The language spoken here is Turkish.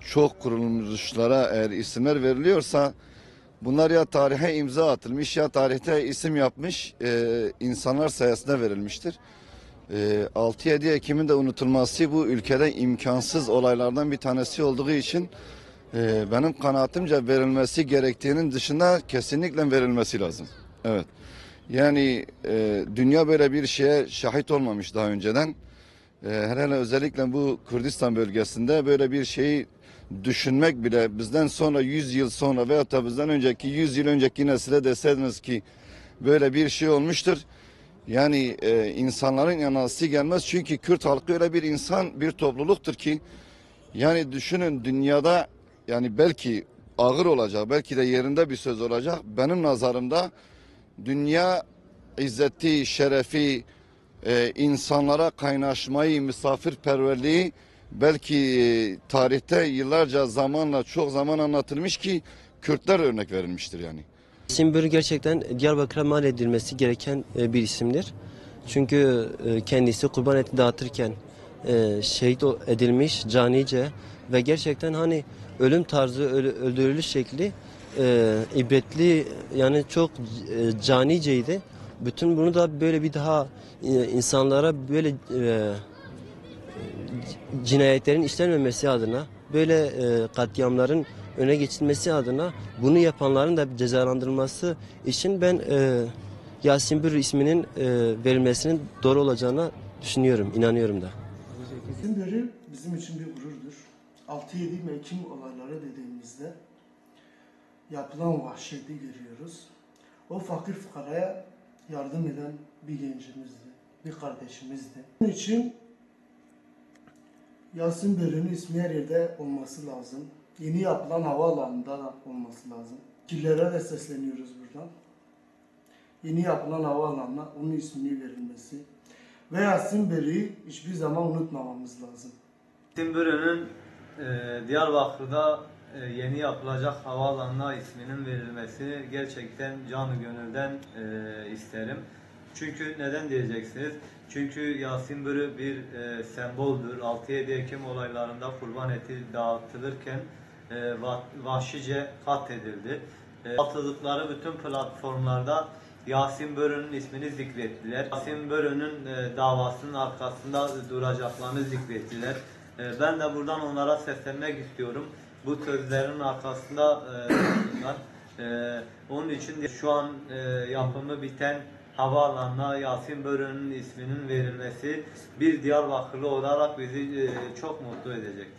çok kuruluşlara eğer isimler veriliyorsa bunlar ya tarihe imza atılmış ya tarihte isim yapmış insanlar sayesinde verilmiştir. 6-7 Ekim'in de unutulması bu ülkede imkansız olaylardan bir tanesi olduğu için benim kanaatimce verilmesi gerektiğinin dışında kesinlikle verilmesi lazım. Evet. Yani dünya böyle bir şeye şahit olmamış daha önceden. Hele özellikle bu Kürdistan bölgesinde böyle bir şeyi düşünmek bile bizden sonra 100 yıl sonra veyahut da bizden önceki 100 yıl önceki nesile deseydiniz ki böyle bir şey olmuştur. Yani insanların inanası gelmez. Çünkü Kürt halkı öyle bir insan, bir topluluktur ki yani düşünün dünyada yani belki ağır olacak, belki de yerinde bir söz olacak. Benim nazarımda dünya izzeti, şerefi, insanlara kaynaşmayı, misafirperverliği belki tarihte yıllarca zamanla çok zaman anlatılmış ki Kürtler örnek verilmiştir yani. Simbir gerçekten Diyarbakır'a mal edilmesi gereken bir isimdir. Çünkü kendisi kurban eti dağıtırken şehit edilmiş canice ve gerçekten hani ölüm tarzı, öldürülüş şekli ibretli, yani çok caniceydi. Bütün bunu da böyle bir daha insanlara böyle cinayetlerin işlenmemesi adına, böyle katliamların öne geçilmesi adına, bunu yapanların da cezalandırılması için ben Yasin Bür isminin verilmesinin doğru olacağına düşünüyorum, inanıyorum da. Biri bizim için bir gururdur. 6-7 Ekim olayları dediğimizde yapılan vahşeti görüyoruz. O fakir fukaraya yardım eden bir gencimizdi, bir kardeşimizdi. Bunun için Yasin Börü'nün ismi her yerde olması lazım. Yeni yapılan havaalanında da olması lazım. Killere de sesleniyoruz buradan. Yeni yapılan havaalanına onun ismini verilmesi ve Yasin Börü'yü hiçbir zaman unutmamamız lazım. Yasin Börü'nün Diyarbakır'da yeni yapılacak havaalanına isminin verilmesi gerçekten canı gönülden isterim. Çünkü neden diyeceksiniz? Çünkü Yasin Börü bir semboldür. 6-7 Ekim olaylarında kurban eti dağıtılırken vahşice katledildi. Atıldıkları bütün platformlarda Yasin Börü'nün ismini zikrettiler. Yasin Börü'nün davasının arkasında duracaklarını zikrettiler. Ben de buradan onlara seslenmek istiyorum. Bu sözlerin arkasında dursunlar. Onun için şu an yapımı biten havaalanına Yasin Börü'nün isminin verilmesi bir Diyarbakırlı olarak bizi çok mutlu edecektir.